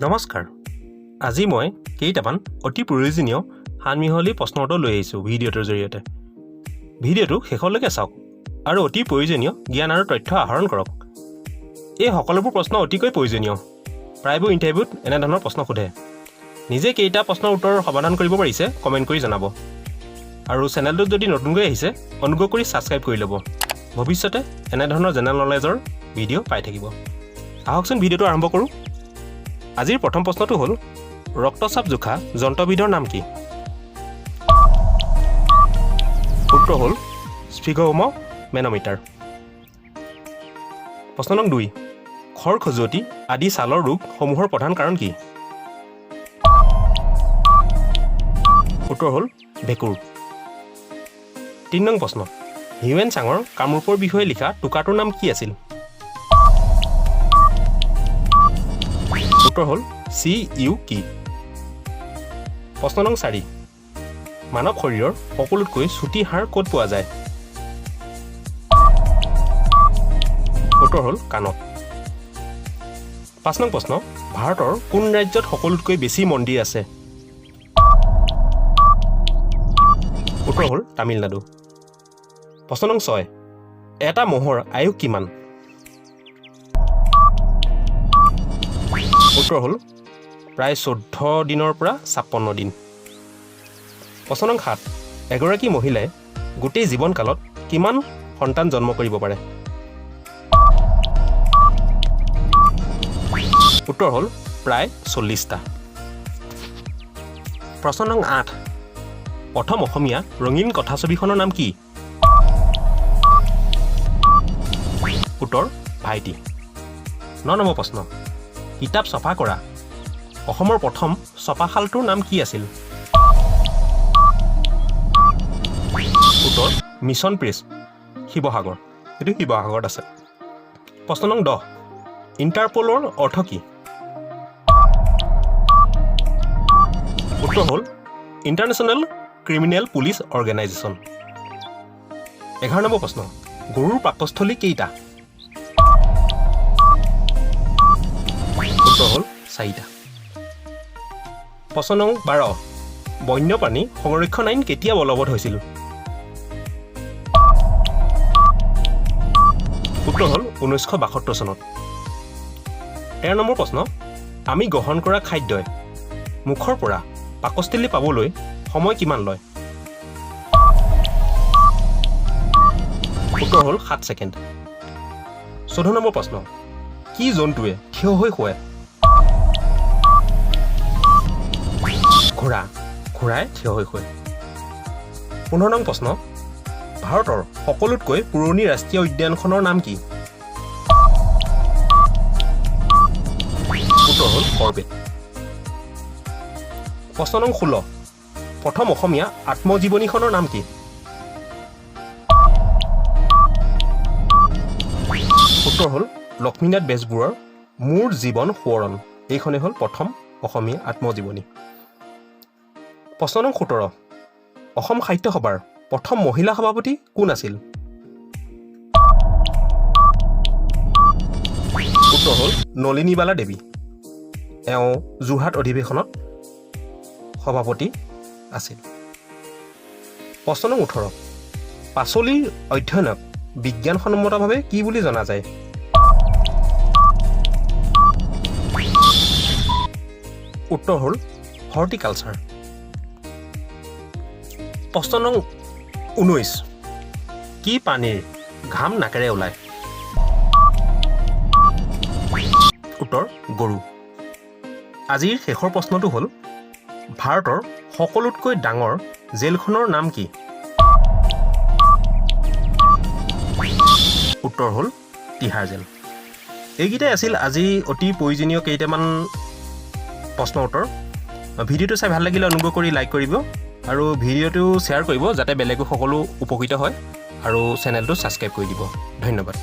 নমস্কাৰ আজি মই কেইটামান অতি প্ৰয়োজনীয় সানমিহলি প্ৰশ্ন উত্তৰ লৈ আহিছোঁ ভিডিঅ'টোৰ জৰিয়তে ভিডিঅ'টো শেষলৈকে চাওক আৰু অতি প্ৰয়োজনীয় জ্ঞান আৰু তথ্য আহৰণ কৰক এই সকলোবোৰ প্ৰশ্ন অতিকৈ প্ৰয়োজনীয় প্ৰায়বোৰ ইণ্টাৰভিউত এনেধৰণৰ প্ৰশ্ন সোধে নিজে কেইটা প্ৰশ্নৰ উত্তৰ সমাধান কৰিব পাৰিছে কমেণ্ট কৰি জনাব আৰু চেনেলটোত যদি নতুনকৈ আহিছে অনুগ্ৰহ কৰি ছাবস্ক্ৰাইব কৰি ল'ব ভৱিষ্যতে এনেধৰণৰ জেনেৰেল নলেজৰ ভিডিঅ' পাই থাকিব আহকচোন ভিডিঅ'টো আৰম্ভ কৰোঁ আজিৰ প্ৰথম প্ৰশ্নটো হ'ল ৰক্তচাপ জোখা যন্ত্ৰবিধৰ নাম কি উত্তৰ হ'ল স্ফিগমোমেনোমিটাৰ প্ৰশ্ন নং 2 খৰ খজুৱতি আদি ছালৰ ৰোগসমূহৰ প্ৰধান কাৰণ কি উত্তৰ হ'ল ভেঁকুৰ 3 নং প্ৰশ্ন হিউৱেন চাঙৰ কামৰূপৰ বিষয়ে লিখা টোকাটোৰ নাম কি আছিল উত্তৰ হ'ল CUK প্ৰশ্ন নং 4 মানৱ শৰীৰৰ সকলোতকৈ চুটি হাড় ক'ত পোৱা যায় উত্তৰ হ'ল কাণত 5 নং প্ৰশ্ন ভাৰতৰ কোন ৰাজ্যত সকলোতকৈ বেছি মন্দিৰ আছে উত্তৰ হ'ল তামিলনাডু প্ৰশ্ন নং 6 এটা মহৰ আয়ুস কিমান উত্তৰ হ'ল প্ৰায় 14 দিনৰ পৰা 56 দিন প্ৰশ্ন নং 7 এগৰাকী মহিলাই গোটেই জীৱনকালত কিমান সন্তান জন্ম কৰিব পাৰে উত্তৰ হ'ল প্ৰায় 40টা প্ৰশ্ন নং 8 প্ৰথম অসমীয়া ৰঙীন কথাছবিখনৰ নাম কি উত্তৰ ভাইটি 9 নম্বৰ প্ৰশ্ন কিতাপ ছপা কৰা অসমৰ প্ৰথম ছপাশালটোৰ নাম কি আছিল উত্তৰ মিছন প্ৰেছ শিৱসাগৰ এইটো শিৱসাগৰত আছে প্ৰশ্ন নং 10 ইণ্টাৰপলৰ অৰ্থ কি উত্তৰ হ'ল international criminal police organisation 11 number প্ৰশ্ন গৰুৰ পাকস্থলী কেইটা উত্তৰ হ'ল 4টা প্ৰশ্ন নং 12 বন্যপ্ৰাণী সংৰক্ষণ আইন কেতিয়া বলবৎ হৈছিল উত্তৰ হ'ল 1972 চনত 13 নম্বৰ প্ৰশ্ন আমি গ্ৰহণ কৰা খাদ্যই মুখৰ পৰা পাকস্থলী পাবলৈ সময় কিমান লয় উত্তৰ হ'ল 7 ছেকেণ্ড 14 নম্বৰ প্ৰশ্ন কি জন্তুৱে থিয় হৈ শুৱে ঘোঁৰাই থিয় হৈ শুৱে 15 নং প্ৰশ্ন ভাৰতৰ সকলোতকৈ পুৰণি ৰাষ্ট্ৰীয় উদ্যানখনৰ নাম কি উত্তৰ হ'ল কৰবেট প্ৰশ্ন নং 16 প্ৰথম অসমীয়া আত্মজীৱনীখনৰ নাম কি উত্তৰ হ'ল লক্ষ্মীনাথ বেজবৰুৱাৰ মোৰ জীৱন সোঁৱৰণ এইখনেই হ'ল প্ৰথম অসমীয়া আত্মজীৱনী প্ৰশ্ন নং 17 অসম সাহিত্য সভাৰ প্ৰথম মহিলা সভাপতি কোন আছিল উত্তৰ হ'ল নলিনীবালা দেৱী এওঁ যোৰহাট অধিৱেশনত সভাপতি আছিল প্ৰশ্ন নং 18 পাচলিৰ অধ্যয়নক বিজ্ঞানসন্মতভাৱে কি বুলি জনা যায় উত্তৰ হ'ল হৰ্টিকালচাৰ প্ৰশ্ন নং 19 কি প্ৰাণীৰ ঘাম নাকেৰে ওলায় উত্তৰ গৰু আজিৰ শেষৰ প্ৰশ্নটো হ'ল ভাৰতৰ সকলোতকৈ ডাঙৰ জেলখনৰ নাম কি উত্তৰ হ'ল তিহাৰ জেল এইকেইটাই আছিল আজি অতি প্ৰয়োজনীয় কেইটামান প্ৰশ্ন উত্তৰ ভিডিঅ'টো চাই ভাল লাগিলে অনুগ্ৰহ কৰি লাইক কৰিব আৰু ভিডিঅ'টো শ্বেয়াৰ কৰিব যাতে বেলেগো সকলো উপকৃত হয় আৰু চেনেলটো ছাবস্ক্ৰাইব কৰি দিব ধন্যবাদ